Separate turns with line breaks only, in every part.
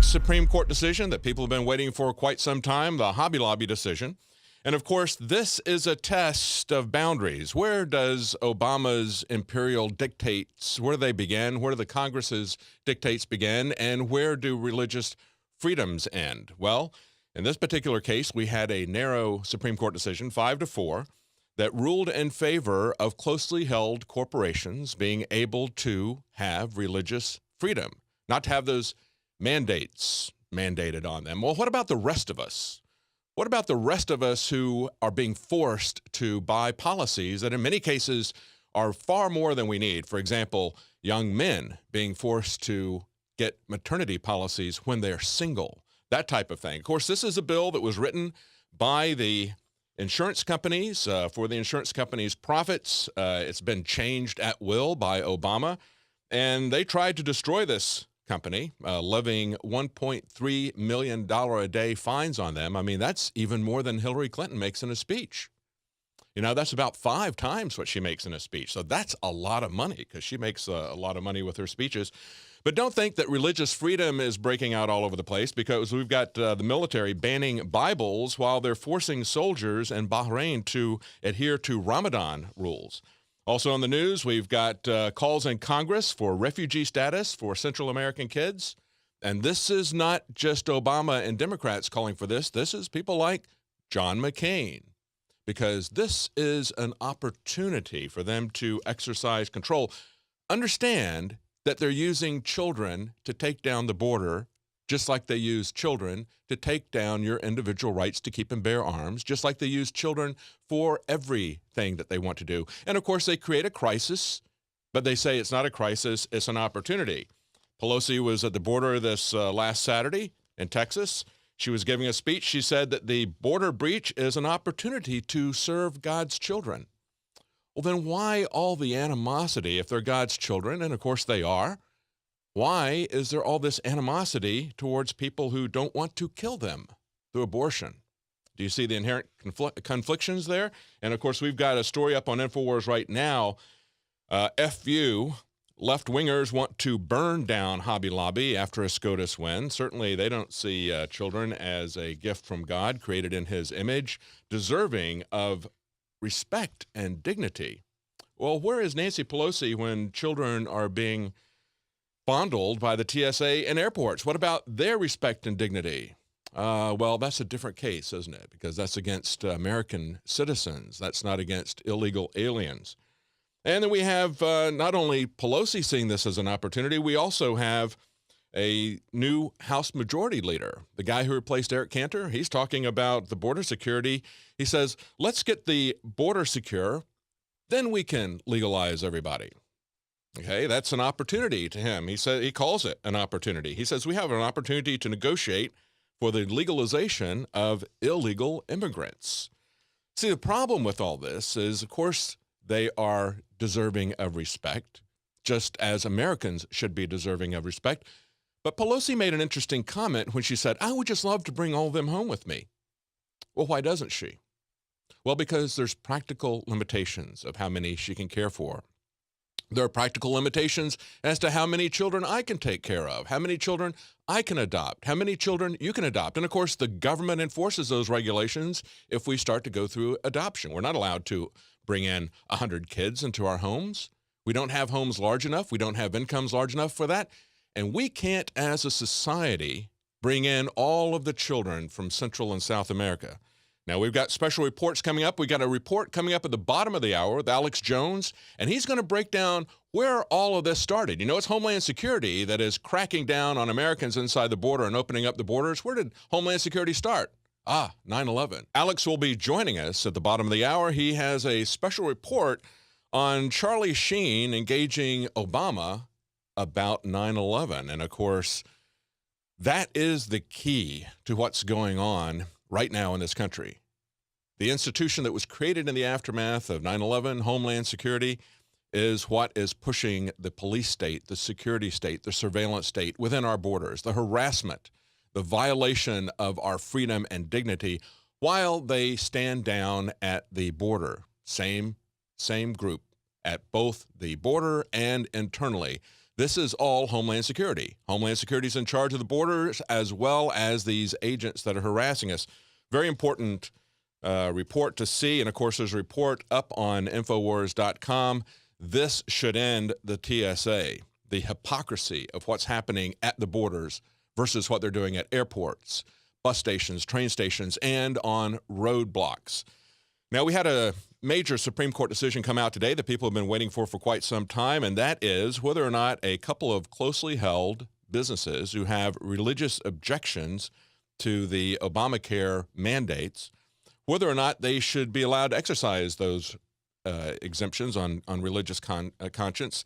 Supreme Court decision that people have been waiting for quite some time, the Hobby Lobby decision. And of course, this is a test of boundaries. Where does Obama's imperial dictates, where do they begin? Where do the Congress's dictates begin? And where do religious freedoms end? Well, in this particular case, we had a narrow Supreme Court decision, 5-4, that ruled in favor of closely held corporations being able to have religious freedom, not to have those mandates mandated on them. Well, what about the rest of us? What about the rest of us who are being forced to buy policies that in many cases are far more than we need? For example, young men being forced to get maternity policies when they're single, that type of thing. Of course, this is a bill that was written by the insurance companies for the insurance companies' profits. It's been changed at will by Obama, and they tried to destroy this company, levying $1.3 million a day fines on them. I mean, that's even more than Hillary Clinton makes in a speech. You know, that's about 5 times what she makes in a speech. So that's a lot of money because she makes a lot of money with her speeches. But don't think that religious freedom is breaking out all over the place, because we've got the military banning Bibles while they're forcing soldiers in Bahrain to adhere to Ramadan rules. Also on the news, we've got calls in Congress for refugee status for Central American kids. And this is not just Obama and Democrats calling for this. This is people like John McCain, because this is an opportunity for them to exercise control. Understand that they're using children to take down the border, just like they use children to take down your individual rights to keep and bear arms, just like they use children for everything that they want to do. And of course, they create a crisis, but they say it's not a crisis, it's an opportunity. Pelosi was at the border this last Saturday in Texas. She was giving a speech. She said that the border breach is an opportunity to serve God's children. Well, then why all the animosity if they're God's children? And of course they are. Why is there all this animosity towards people who don't want to kill them through abortion? Do you see the inherent conflictions there? And of course, we've got a story up on InfoWars right now. FU, left-wingers want to burn down Hobby Lobby after a SCOTUS win. Certainly, they don't see children as a gift from God created in his image, deserving of respect and dignity. Well, where is Nancy Pelosi when children are being fondled by the TSA in airports? What about their respect and dignity? Well, that's a different case, isn't it? Because that's against American citizens. That's not against illegal aliens. And then we have not only Pelosi seeing this as an opportunity, we also have a new House Majority Leader, the guy who replaced Eric Cantor. He's talking about the border security. He says, let's get the border secure, then we can legalize everybody. Okay, that's an opportunity to him. He calls it an opportunity. He says we have an opportunity to negotiate for the legalization of illegal immigrants. See, the problem with all this is, of course, they are deserving of respect, just as Americans should be deserving of respect. But Pelosi made an interesting comment when she said, I would just love to bring all of them home with me. Well, why doesn't she? Well, because there's practical limitations of how many she can care for. There are practical limitations as to how many children I can take care of, how many children I can adopt, how many children you can adopt. And of course, the government enforces those regulations if we start to go through adoption. We're not allowed to bring in 100 kids into our homes. We don't have homes large enough. We don't have incomes large enough for that. And we can't, as a society, bring in all of the children from Central and South America. Now, we've got special reports coming up. We've got a report coming up at the bottom of the hour with Alex Jones, and he's going to break down where all of this started. You know, it's Homeland Security that is cracking down on Americans inside the border and opening up the borders. Where did Homeland Security start? 9/11. Alex will be joining us at the bottom of the hour. He has a special report on Charlie Sheen engaging Obama about 9/11. And of course, that is the key to what's going on right now in this country. The institution that was created in the aftermath of 9/11, Homeland Security, is what is pushing the police state, the security state, the surveillance state within our borders, the harassment, the violation of our freedom and dignity while they stand down at the border. Same group at both the border and internally. This is all Homeland Security. Homeland Security is in charge of the borders as well as these agents that are harassing us. Very important report to see. And, of course, there's a report up on Infowars.com. This should end the TSA, the hypocrisy of what's happening at the borders versus what they're doing at airports, bus stations, train stations, and on roadblocks. Now, we had a major Supreme Court decision come out today that people have been waiting for quite some time, and that is whether or not a couple of closely held businesses who have religious objections to the Obamacare mandates, whether or not they should be allowed to exercise those exemptions on religious conscience.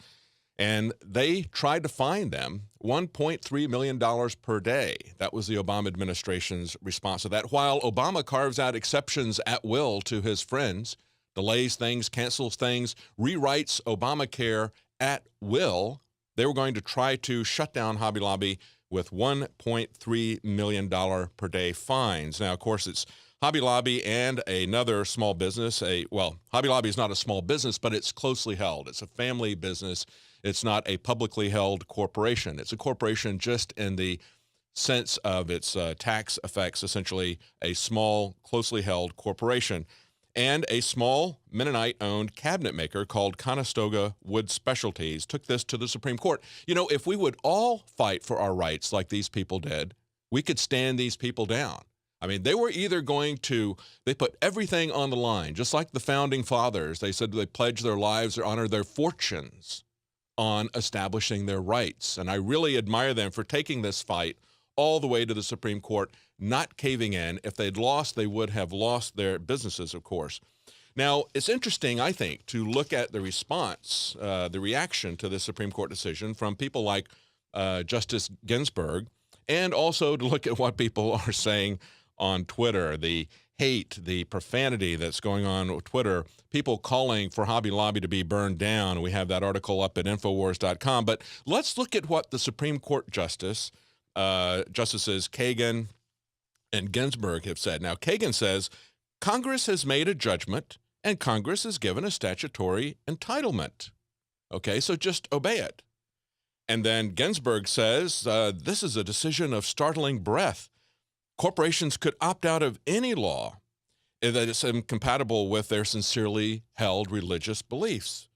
And they tried to fine them $1.3 million per day. That was the Obama administration's response to that. While Obama carves out exceptions at will to his friends, delays things, cancels things, rewrites Obamacare at will, they were going to try to shut down Hobby Lobby with $1.3 million per day fines. Now, of course, it's Hobby Lobby and another small business. Hobby Lobby is not a small business, but it's closely held. It's a family business. It's not a publicly held corporation. It's a corporation just in the sense of its tax effects, essentially a small, closely held corporation. And a small Mennonite-owned cabinet maker called Conestoga Wood Specialties took this to the Supreme Court. You know, if we would all fight for our rights like these people did, we could stand these people down. I mean, they were either they put everything on the line, just like the founding fathers. They said they pledged their lives, their honor, their fortunes on establishing their rights. And I really admire them for taking this fight all the way to the Supreme Court, not caving in. If they'd lost, they would have lost their businesses, of course. Now, it's interesting, I think, to look at the response, the reaction to this Supreme Court decision from people like Justice Ginsburg, and also to look at what people are saying on Twitter, the hate, the profanity that's going on with Twitter, people calling for Hobby Lobby to be burned down. We have that article up at Infowars.com. But let's look at what the Supreme Court Justices Kagan and Ginsburg have said. Now, Kagan says, Congress has made a judgment, and Congress has given a statutory entitlement. Okay, so just obey it. And then Ginsburg says, this is a decision of startling breadth. Corporations could opt out of any law that is incompatible with their sincerely held religious beliefs.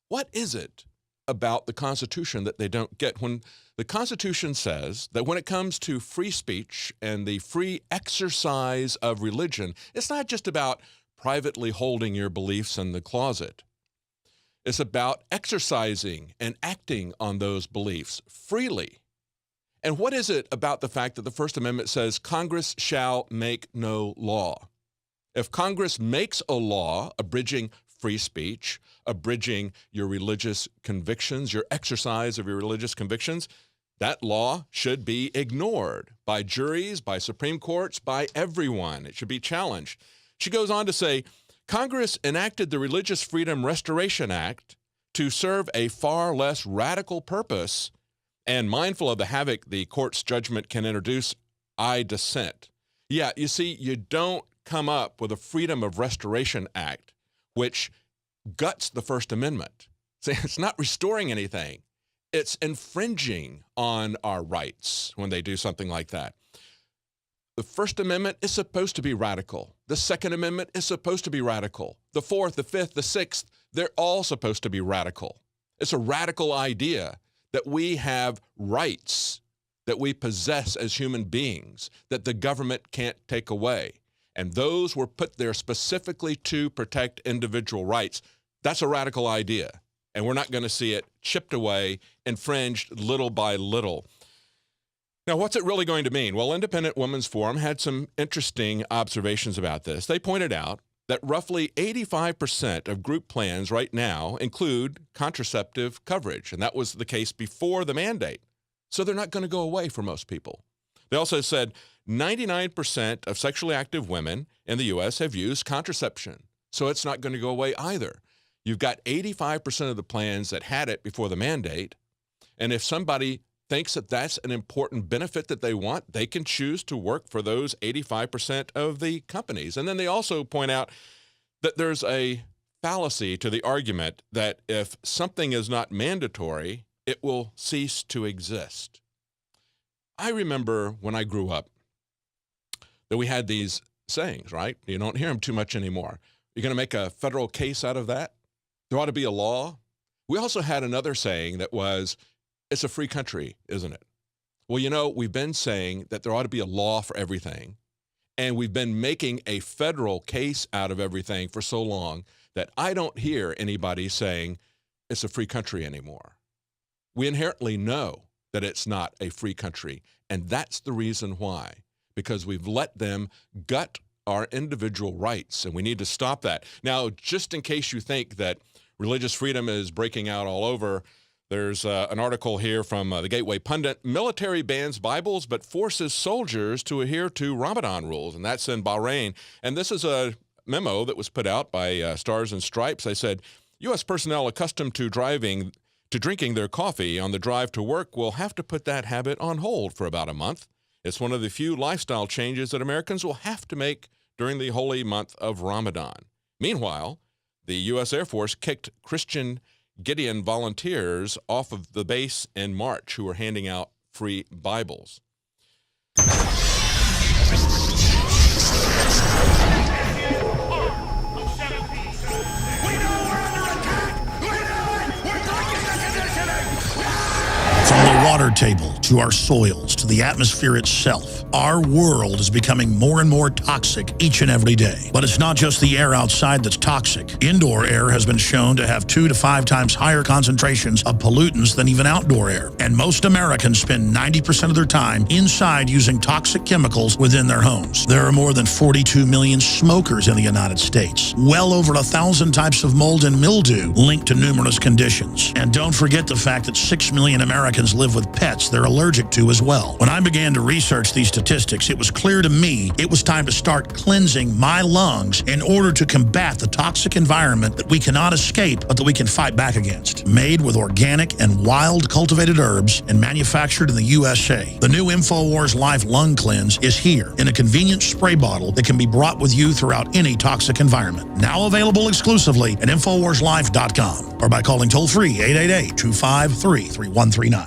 What is it about the Constitution that they don't get? When the Constitution says that when it comes to free speech and the free exercise of religion, it's not just about privately holding your beliefs in the closet. It's about exercising and acting on those beliefs freely. And what is it about the fact that the First Amendment says Congress shall make no law? If Congress makes a law abridging free speech, abridging your religious convictions, your exercise of your religious convictions, that law should be ignored by juries, by Supreme Courts, by everyone. It should be challenged. She goes on to say, Congress enacted the Religious Freedom Restoration Act to serve a far less radical purpose, and mindful of the havoc the court's judgment can introduce, I dissent. Yeah, you see, you don't come up with a Freedom of Restoration Act, which guts the First Amendment. See, it's not restoring anything. It's infringing on our rights when they do something like that. The First Amendment is supposed to be radical. The Second Amendment is supposed to be radical. The Fourth, the Fifth, the Sixth, they're all supposed to be radical. It's a radical idea that we have rights that we possess as human beings that the government can't take away. And those were put there specifically to protect individual rights. That's a radical idea. And we're not going to see it chipped away, infringed little by little. Now, what's it really going to mean? Well, Independent Women's Forum had some interesting observations about this. They pointed out that roughly 85% of group plans right now include contraceptive coverage, and that was the case before the mandate. So they're not going to go away for most people. They also said 99% of sexually active women in the U.S. have used contraception, so it's not going to go away either. You've got 85% of the plans that had it before the mandate, and if somebody thinks that that's an important benefit that they want, they can choose to work for those 85% of the companies. And then they also point out that there's a fallacy to the argument that if something is not mandatory, it will cease to exist. I remember when I grew up that we had these sayings, right? You don't hear them too much anymore. You're going to make a federal case out of that? There ought to be a law. We also had another saying that was, it's a free country, isn't it? Well, you know, we've been saying that there ought to be a law for everything, and we've been making a federal case out of everything for so long that I don't hear anybody saying it's a free country anymore. We inherently know that it's not a free country, and that's the reason why, because we've let them gut our individual rights, and we need to stop that. Now, just in case you think that religious freedom is breaking out all over, there's an article here from the Gateway Pundit. Military bans Bibles but forces soldiers to adhere to Ramadan rules, and that's in Bahrain. And this is a memo that was put out by Stars and Stripes. They said, U.S. personnel accustomed to drinking their coffee on the drive to work will have to put that habit on hold for about a month. It's one of the few lifestyle changes that Americans will have to make during the holy month of Ramadan. Meanwhile, the U.S. Air Force kicked Christian Gideon volunteers off of the base in March who were handing out free Bibles.
From the water table to our soils to the atmosphere itself, our world is becoming more and more toxic each and every day. But it's not just the air outside that's toxic. Indoor air has been shown to have 2 to 5 times higher concentrations of pollutants than even outdoor air. And most Americans spend 90% of their time inside using toxic chemicals within their homes. There are more than 42 million smokers in the United States. Well over 1,000 types of mold and mildew linked to numerous conditions. And don't forget the fact that 6 million Americans live with pets they're allergic to as well. When I began to research these statistics, it was clear to me it was time to start cleansing my lungs in order to combat the toxic environment that we cannot escape but that we can fight back against. Made with organic and wild cultivated herbs and manufactured in the USA, the new InfoWars Life Lung Cleanse is here in a convenient spray bottle that can be brought with you throughout any toxic environment. Now available exclusively at InfoWarsLife.com or by calling toll-free 888-253-3139.